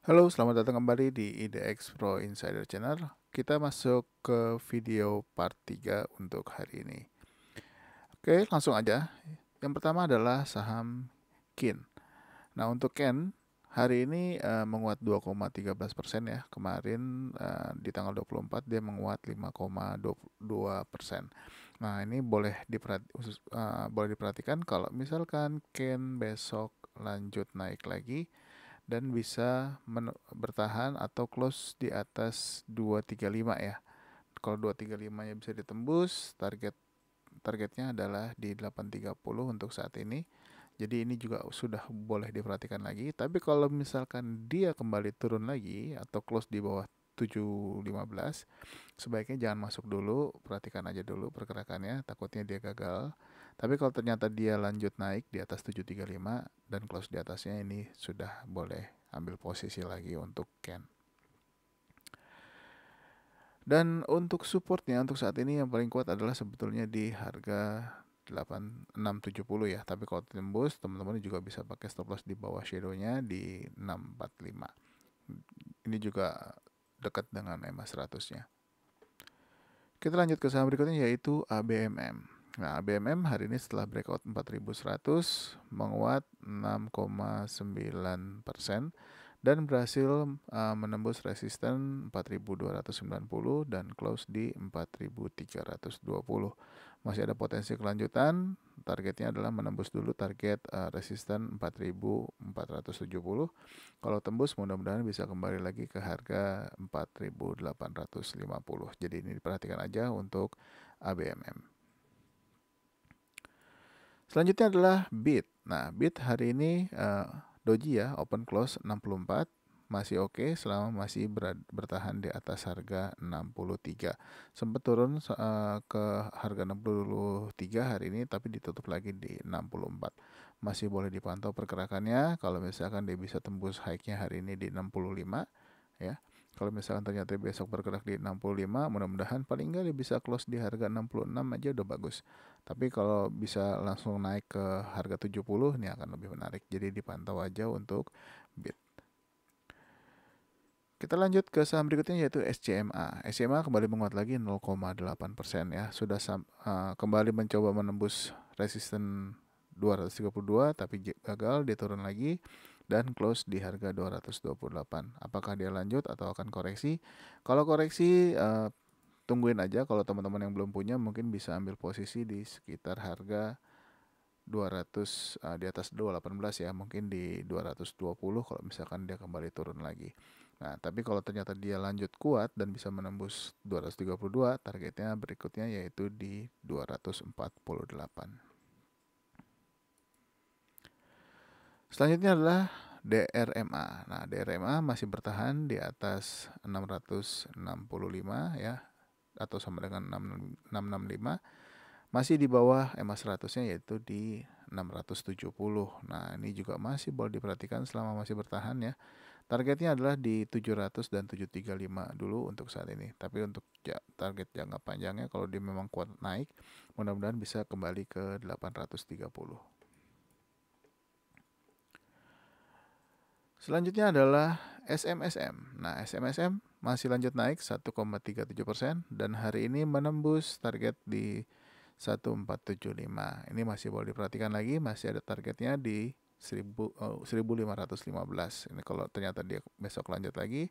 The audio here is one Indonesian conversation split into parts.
Halo, selamat datang kembali di IDX Pro Insider Channel. Kita masuk ke video part 3 untuk hari ini. Oke, langsung aja. Yang pertama adalah saham KIN. Nah, untuk KIN hari ini menguat 2,13% ya. Kemarin di tanggal 24 dia menguat 5,22%. Nah, ini boleh diperhatikan kalau misalkan KIN besok lanjut naik lagi dan bisa bertahan atau close di atas 235 ya. Kalau 235-nya bisa ditembus, targetnya adalah di 830 untuk saat ini. Jadi ini juga sudah boleh diperhatikan lagi. Tapi kalau misalkan dia kembali turun lagi atau close di bawah 715, sebaiknya jangan masuk dulu, perhatikan aja dulu pergerakannya, takutnya dia gagal. Tapi kalau ternyata dia lanjut naik di atas 735 dan close di atasnya, ini sudah boleh ambil posisi lagi untuk Ken. Dan untuk supportnya untuk saat ini yang paling kuat adalah sebetulnya di harga 8670 ya. Tapi kalau tembus, teman-teman juga bisa pakai stop loss di bawah shadownya di 645. Ini juga dekat dengan EMA 100-nya. Kita lanjut ke saham berikutnya yaitu ABMM. Nah, ABMM hari ini setelah breakout 4100 menguat 6,9% dan berhasil menembus resisten 4290 dan close di 4320. Masih ada potensi kelanjutan. Targetnya adalah menembus dulu target resisten 4470. Kalau tembus mudah-mudahan bisa kembali lagi ke harga 4.850. Jadi ini diperhatikan aja untuk ABMM. Selanjutnya adalah BIT. Nah, BIT hari ini doji ya, open close 64. Masih oke selama masih bertahan di atas harga 63. Sempat turun ke harga 63 hari ini tapi ditutup lagi di 64. Masih boleh dipantau pergerakannya kalau misalkan dia bisa tembus high-nya hari ini di 65 ya. Kalau misalkan ternyata besok bergerak di 65, mudah-mudahan paling nggak dia bisa close di harga 66 aja udah bagus. Tapi kalau bisa langsung naik ke harga 70, ini akan lebih menarik. Jadi dipantau aja untuk BIT. Kita lanjut ke saham berikutnya yaitu SCMA. SCMA kembali menguat lagi 0,8% ya. Sudah kembali mencoba menembus resisten 232 tapi gagal, dia turun lagi dan close di harga 228. Apakah dia lanjut atau akan koreksi? Kalau koreksi tungguin aja. Kalau teman-teman yang belum punya mungkin bisa ambil posisi di sekitar harga 200 di atas 218 ya, mungkin di 220 kalau misalkan dia kembali turun lagi. Nah, tapi kalau ternyata dia lanjut kuat dan bisa menembus 232, targetnya berikutnya yaitu di 248. Selanjutnya adalah DRMA. Nah, DRMA masih bertahan di atas 665 ya, atau sama dengan 665. Masih di bawah EMA 100-nya yaitu di 670. Nah, ini juga masih boleh diperhatikan selama masih bertahan ya. Targetnya adalah di 700 dan 735 dulu untuk saat ini. Tapi untuk target jangka panjangnya kalau dia memang kuat naik, mudah-mudahan bisa kembali ke 830. Selanjutnya adalah SMSM. Nah, SMSM masih lanjut naik 1,37% dan hari ini menembus target di 1475. Ini masih boleh diperhatikan lagi, masih ada targetnya di 1515. Ini kalau ternyata dia besok lanjut lagi,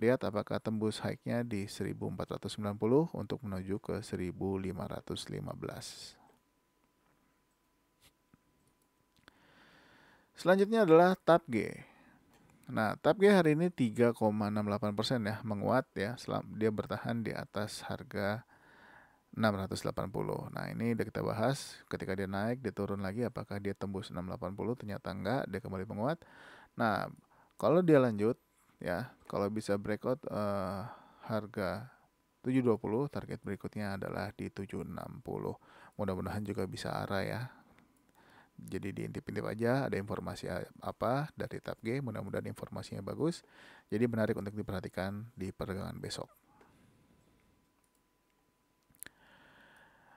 lihat apakah tembus high-nya di 1490 untuk menuju ke 1515. Selanjutnya adalah TAPG. Nah, TAPG hari ini 3,68% ya, menguat ya, dia bertahan di atas harga 680. Nah, ini udah kita bahas, ketika dia naik, dia turun lagi, apakah dia tembus 680? Ternyata enggak, dia kembali menguat. Nah, kalau dia lanjut ya, kalau bisa breakout harga 720, target berikutnya adalah di 760. Mudah-mudahan juga bisa arah ya. Jadi diintip-intip aja ada informasi apa dari TAPG, mudah-mudahan informasinya bagus. Jadi menarik untuk diperhatikan di perdagangan besok.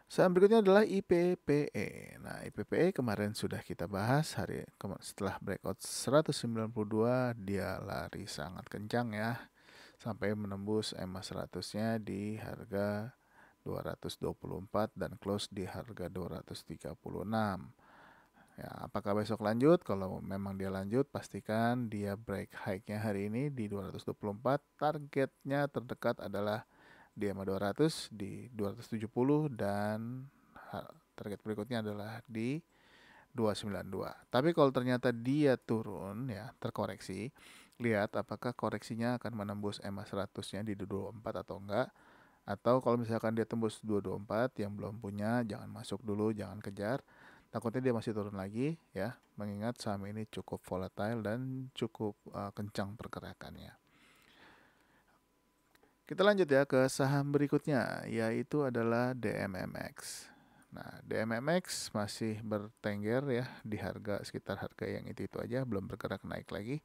Saham berikutnya adalah IPPE. Nah, IPPE kemarin sudah kita bahas setelah breakout 192 dia lari sangat kencang ya sampai menembus EMA 100-nya di harga 224 dan close di harga 236. Ya, apakah besok lanjut? Kalau memang dia lanjut, pastikan dia break high-nya hari ini di 224. Targetnya terdekat adalah di EMA 200 di 270 dan target berikutnya adalah di 292. Tapi kalau ternyata dia turun ya, terkoreksi, lihat apakah koreksinya akan menembus EMA 100-nya di 224 atau enggak. Atau kalau misalkan dia tembus 224 yang belum punya, jangan masuk dulu, jangan kejar. Takutnya dia masih turun lagi ya, mengingat saham ini cukup volatile dan cukup kencang pergerakannya. Kita lanjut ya ke saham berikutnya, yaitu adalah DMMX. Nah, DMMX masih bertengger ya di harga sekitar harga yang itu aja, belum bergerak naik lagi.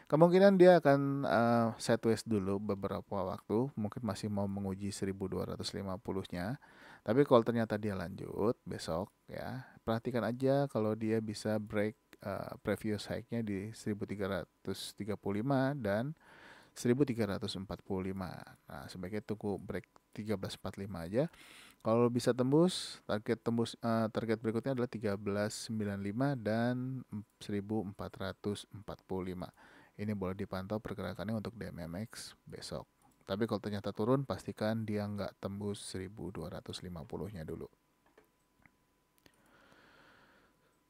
Kemungkinan dia akan sideways dulu beberapa waktu, mungkin masih mau menguji 1250-nya. Tapi kalau ternyata dia lanjut besok ya, perhatikan aja kalau dia bisa break previous high-nya di 1335 dan 1345. Nah, sebaiknya tunggu break 1345 aja. Kalau bisa target berikutnya adalah 1395 dan 1445. Ini boleh dipantau pergerakannya untuk DMMX besok. Tapi kalau ternyata turun, pastikan dia nggak tembus 1250-nya dulu.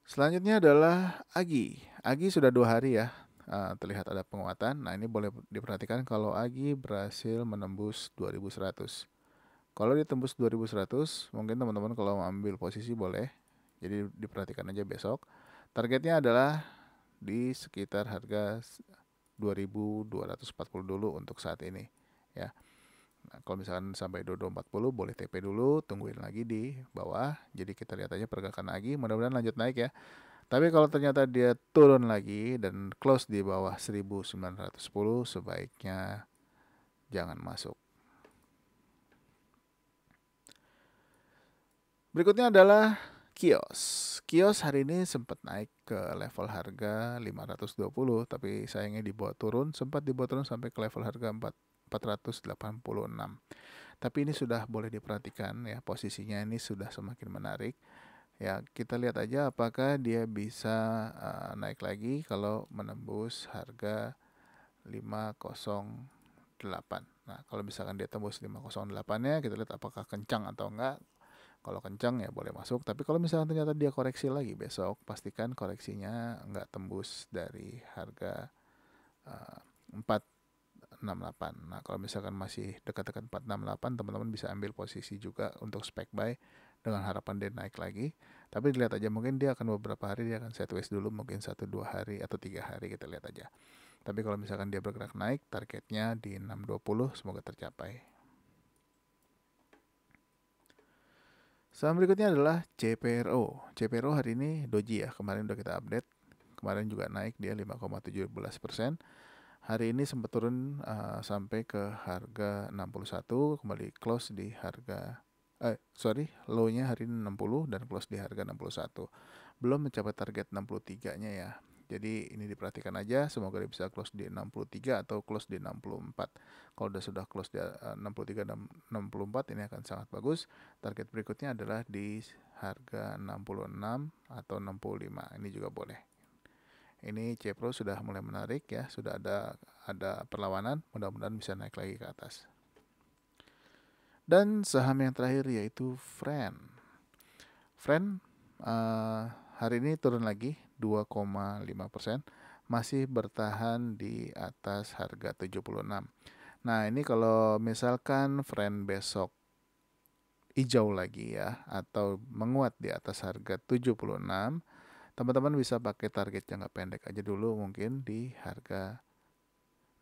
Selanjutnya adalah AGI. AGI sudah 2 hari ya, terlihat ada penguatan. Nah, ini boleh diperhatikan kalau AGI berhasil menembus 2100. Kalau ditembus 2100, mungkin teman-teman kalau mau ambil posisi boleh. Jadi diperhatikan aja besok. Targetnya adalah di sekitar harga 2240 dulu untuk saat ini ya. Nah, kalau misalkan sampai 2240 boleh TP dulu, tungguin lagi di bawah. Jadi kita lihat aja pergerakan lagi, mudah-mudahan lanjut naik ya. Tapi kalau ternyata dia turun lagi dan close di bawah 1910, sebaiknya jangan masuk. Berikutnya adalah Kios. Kios hari ini sempat naik ke level harga 520, tapi sayangnya sempat dibawa turun sampai ke level harga 486. Tapi ini sudah boleh diperhatikan ya, posisinya ini sudah semakin menarik. Ya, kita lihat aja apakah dia bisa naik lagi kalau menembus harga 508. Nah, kalau misalkan dia tembus 508-nya, kita lihat apakah kencang atau enggak. Kalau kencang ya boleh masuk, tapi kalau misalkan ternyata dia koreksi lagi besok, pastikan koreksinya enggak tembus dari harga 468. Nah, kalau misalkan masih dekat-dekat 468, teman-teman bisa ambil posisi juga untuk spec buy dengan harapan dia naik lagi. Tapi dilihat aja, mungkin dia akan beberapa hari dia akan sideways dulu, mungkin 1-2 hari atau 3 hari, kita lihat aja. Tapi kalau misalkan dia bergerak naik, targetnya di 620, semoga tercapai. Saham berikutnya adalah CPRO. CPRO hari ini doji ya, kemarin udah kita update. Kemarin juga naik dia 5,17%. Hari ini sempat turun sampai ke harga 61, kembali close di harga low-nya hari ini 60 dan close di harga 61. Belum mencapai target 63-nya ya. Jadi ini diperhatikan aja, semoga dia bisa close di 63 atau close di 64. Kalau sudah close di 63 dan 64, ini akan sangat bagus. Target berikutnya adalah di harga 66 atau 65. Ini juga boleh. Ini CPRO sudah mulai menarik ya, sudah ada perlawanan, mudah-mudahan bisa naik lagi ke atas. Dan saham yang terakhir yaitu Friend. Friend hari ini turun lagi 2,5%, masih bertahan di atas harga 76. Nah, ini kalau misalkan Friend besok hijau lagi ya, atau menguat di atas harga 76, teman-teman bisa pakai target jangka pendek aja dulu, mungkin di harga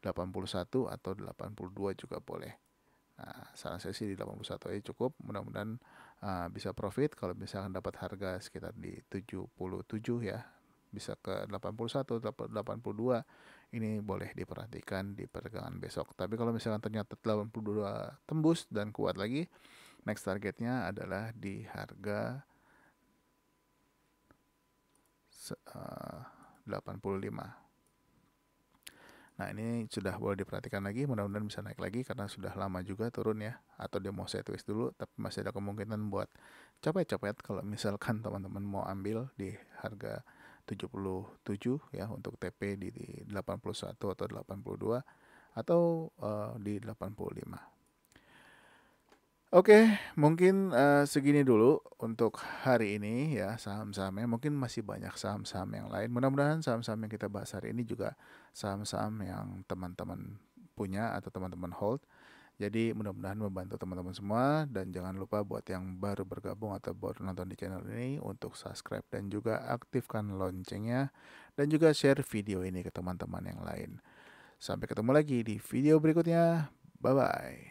81 atau 82 juga boleh. Nah, saran saya sih di 81 aja cukup, mudah-mudahan bisa profit. Kalau misalkan dapat harga sekitar di 77 ya, bisa ke 81 atau 82, ini boleh diperhatikan di perdagangan besok. Tapi kalau misalkan ternyata 82 tembus dan kuat lagi, next targetnya adalah di harga 85. Nah, ini sudah boleh diperhatikan lagi, mudah-mudahan bisa naik lagi karena sudah lama juga turun ya, atau dia mau sideways dulu, tapi masih ada kemungkinan buat copet-copet kalau misalkan teman-teman mau ambil di harga 77 ya untuk TP di 81 atau 82 atau di 85. Oke, mungkin segini dulu untuk hari ini ya saham-sahamnya. Mungkin masih banyak saham-saham yang lain. Mudah-mudahan saham-saham yang kita bahas hari ini juga saham-saham yang teman-teman punya atau teman-teman hold. Jadi mudah-mudahan membantu teman-teman semua, dan jangan lupa buat yang baru bergabung atau baru nonton di channel ini untuk subscribe dan juga aktifkan loncengnya, dan juga share video ini ke teman-teman yang lain. Sampai ketemu lagi di video berikutnya. Bye-bye.